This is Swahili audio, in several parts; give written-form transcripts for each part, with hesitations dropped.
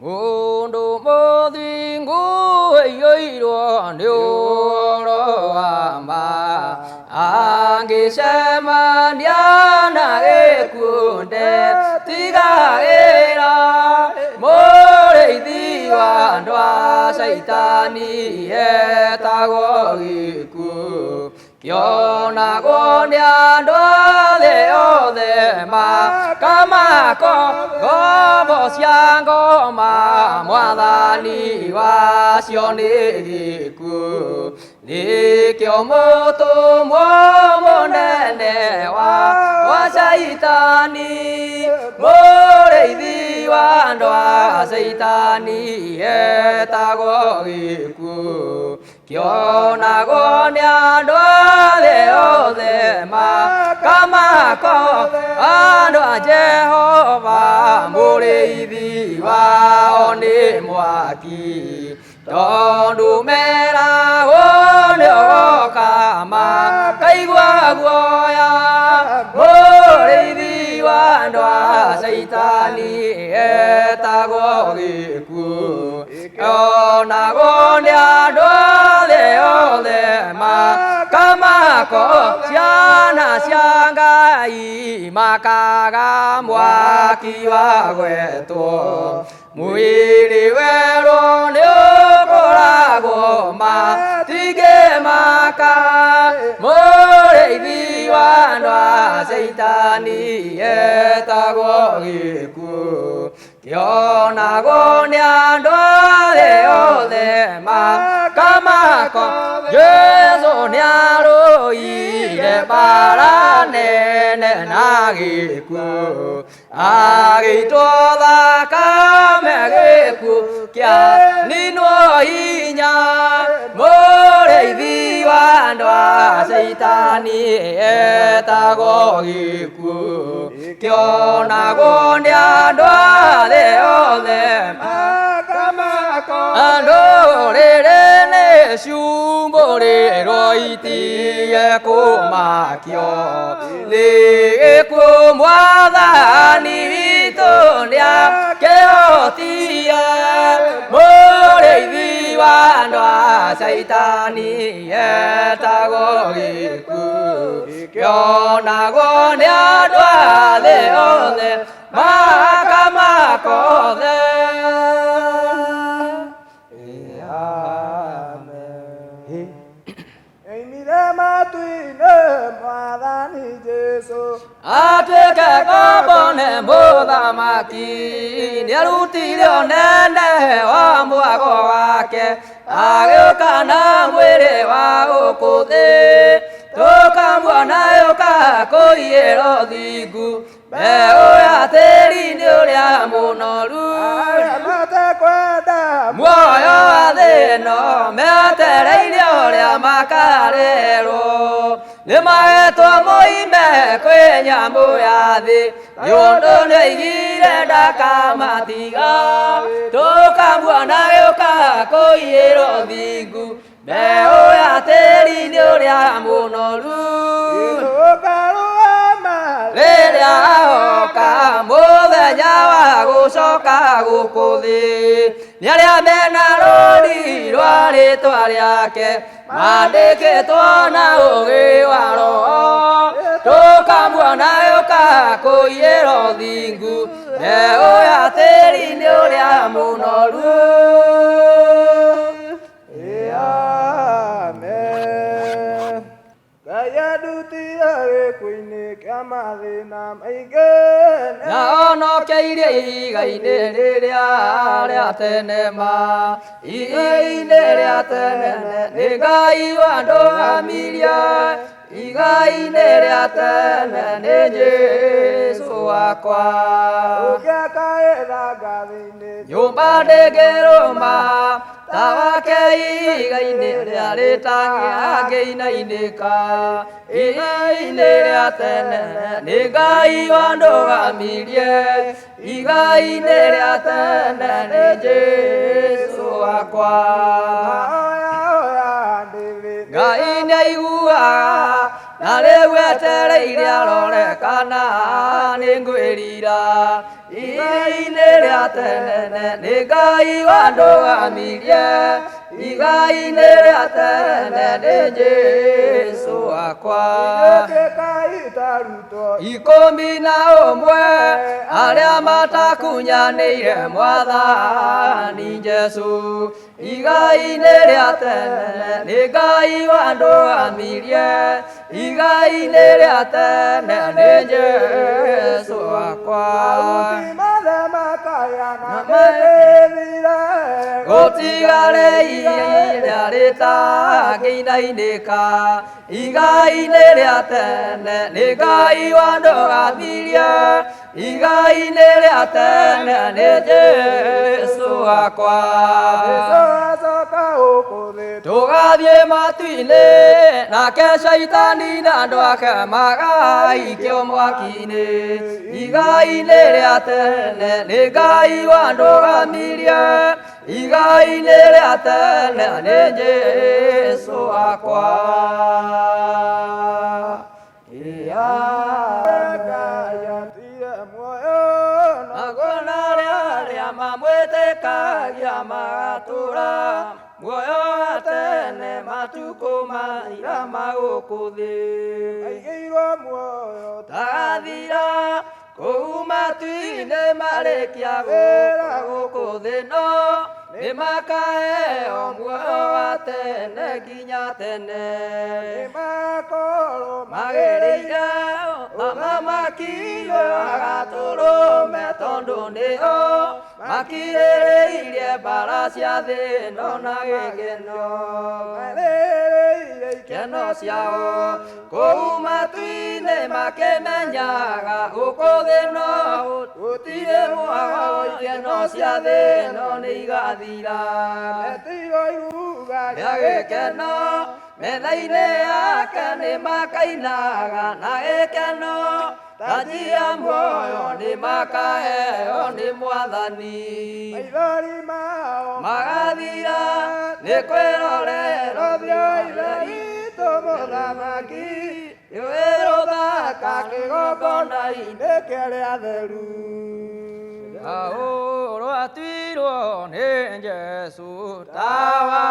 Mundo modingo yoiro nyoro ama angisema diana ekunde tiga era more diwa ndwa saitani etagoiku Kiona gonya ndwale ode ma kamako gobo siango ma mwadani wa sioniku ni kyomoto monene wa saitani more diwa ndwa saitani etagoiku Kiona gonya ndwale ode ma kamako andwa Jehova mureithi wao ni mwaki tondu mera wone okama kaigua guoya mureithi wa ndwa saitani etagwo giku ona gonya ndwale ode ma kamako ciana cia Ngai makaga mwaki wa gwetwo mwiri werwo nĩ ũkoragwo matige maka mũrĩithi wa ndwa saitani etagwo gĩkuũ kĩonagwo nĩ andũ thĩ yothe makamako Jesũ nĩarũire mbara nene na gĩkuũ agĩitwo thakame gĩkuũ kĩaninwo hinya mũrĩithi wa ndwa saitani etagwo gĩkuũ kĩonagwo nĩ andũ thĩ yothe ndũrĩrĩ nĩ ciumbũrĩrwo itige kũmakio thĩ gĩkuũ mwathani witũ nĩakĩhotie mũrĩithi wa ndwa saitani etagwo gĩkuũ kĩonagwo nĩ andũ thĩ yothe makamakothe Atuĩke ngombo mũthamaki nĩarutire ũnene wa mwago wake agĩũka na mwĩrĩ wa gũkũ thĩ tũkamuona yũka kũiyĩra ũthingu mbeũ ya tĩri-inĩ ũrĩa mũnoru muoyo wa thĩ ĩno metereire ũrĩa makarerwo nĩmahetwo moime kwĩ nyamũ ya thĩ nĩũndũ nĩoigire ndakamatiga tũkamuona gĩũka kũiyĩra ũthingu mbeũ ya tĩri-inĩ ũrĩa mũnoru rĩrĩa oka mũthenya wa gũcoka gũkũ thĩ nĩarĩa mena rũri rwa rĩtwa rĩake mandĩkĩtwo na ũgĩ wa roho tũkamuona gĩũka kũiyĩra ũthingu mbeũ ya tĩri-inĩ ũrĩa mũnoru na onokeirie igai-inĩ rĩrĩa rĩa tene igai-inĩ rĩa tene nĩ Ngai wa ndũgamirie igai-inĩ rĩa tene nĩ Jesũ wakwa nyũmba ndĩngĩrũma ta wake igai-inĩ rĩa rĩtangĩangĩinainĩka igai-inĩ rĩa tene nĩ Ngai wa ndũgamirie igai-inĩ rĩa tene nĩ Jesũ wakwa Ngai nĩaiguaga na rĩu etereire arore kana nĩ ngwĩrira igai-inĩ rĩa tene nĩ Ngai wa ndũgamirie igai-inĩ rĩa tene nĩ Jesũ wakwa ikũmi na ũmwe arĩa matakunyanĩire Mwathani Jesũ igai-inĩ rĩa tene nĩ Ngai wa ndũgamirie igai-inĩ rĩa tene nĩ Jesũ wakwa gũtigare iria rĩtangĩinainĩka igai-inĩ rĩa tene nĩ Ngai wa ndũgamirie igai-inĩ rĩa tene nĩ Jesũ wakwa tũgathiĩ matu-inĩ nake Caitani na andũ ake magaikio mwaki-inĩ igai-inĩ rĩa tene nĩ Ngai wa ndũgamirie igai-inĩ rĩa tene nĩ Jesũ wakwa magona rĩrĩa mamwĩtĩkagia magatũra muoyo wa tene matukũ maira magũkũ thĩ maigĩirwo muoyo tagathira kũu matu-inĩ marĩkia wĩra gũkũ thĩ no nĩ makaheo muoyo wa tene nginya tene nĩmakorwo magereire ũthamaki-inĩ wa Gatũrũme tondũ nĩo makirĩrĩirie mbara cia thĩ ĩno na gĩkeno ikeno ciao kũu matu-inĩ makĩmenyaga gũkũ thĩ no gũtirĩ muoyo ikeno cia thĩ ĩno nĩ igathira metigo iruga rĩa gĩkeno metha-inĩ yake nĩ makainaga na gĩkeno taji ya muoyo nĩ makaheo nĩ Mwathani maithori mao magathira nĩ kwĩrorera ũthiũ-inĩ witũ mũthamaki iwe rũthaka kĩgongona-inĩ kĩrĩa theru rwatuirwo nĩ Jesũ tawa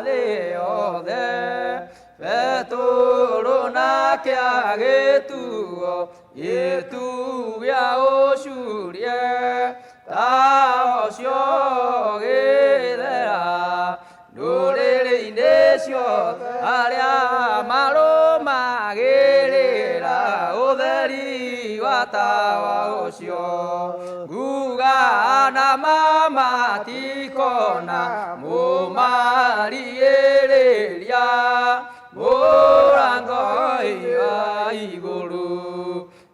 thĩ yothe Petũrũ nake agĩtuo gĩtugĩa ũcurie tawa ũcio gĩthera ndũrĩrĩ-inĩ ciothe arĩa marũmagĩrĩra ũtheri wa tawa ũcio nguga na matikona mũmarigĩrĩria mũrango-inĩ wa igũrũ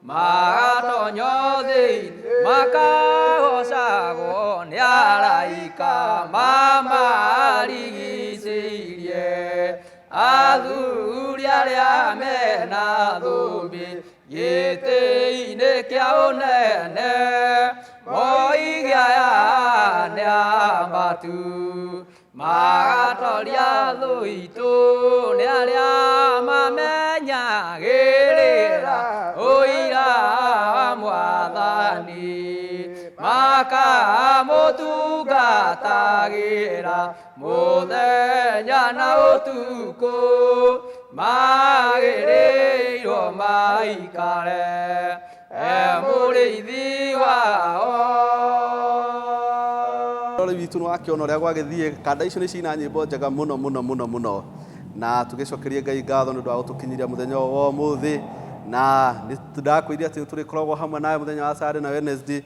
magatonya thĩinĩ makagocagwo nĩ araika mamarigicĩirie athuri arĩa mena thũmbĩ gĩtĩ-inĩ kĩa ũnene moigaya nĩ amatu magatoria thũitũ nĩ arĩa mamenyagĩrĩra ũira wa Mwathani makamũtungatagĩra mũthenya na ũtukũ magĩrĩirwo maikare mũrĩithi wao rĩu witũ nĩ wakĩona ũrĩa gwagĩthiĩ kanda icio nĩ cina nyĩmbo njega mũno mũno mũno mũno na tũgĩcokerie Ngai ngatho nĩ ũndũ wa gũtũkinyiria mũthenya wa ũmũthĩ na nĩ ndakwĩria atĩ tũrĩkoragwo hamwe nawe mũthenya wa Saturday na Wednesday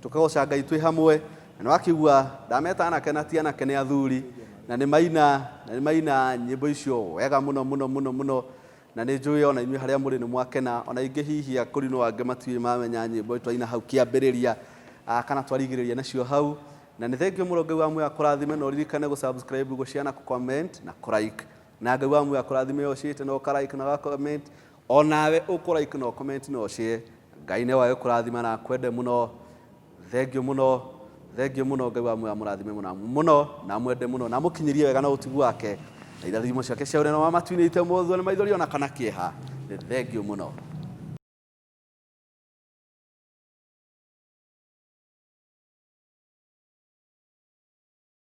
tũkagoca Ngai twĩ hamwe na wakĩigua ndameta anake na ti anake nĩ athuri na nĩ maina nyĩmbo icio wega mũno mũno mũno mũno na nĩ njũĩ ona inyuĩ harĩa mũrĩ nĩ mwakena ona ingĩ hihi akũri no angĩ matiũĩ mamenya nyĩmbo twaina hau kĩambĩrĩria kana twarigĩrĩria nacio hau na nĩ thengio mũno Ngai wa muoyo akũrathime na ũririkane gũ-subscribe gũshare na gũ-comment na kũ-like na Ngai wa muoyo akũrathime ũciĩte na ũka-like na ũka-comment onawe ũkũ-like na ũcomment na ũshare Ngai nĩ wawe ũkũrathima na akwende mũno thengio mũno Ngai wa muoyo amũrathime mũno na mwende mũno na mũkinyirie wega na ũtugu wake na irathimo ciake cia ũnene wa matu-inĩ ite mũthũ nĩ maithori ona kana kĩeha thengio mũno.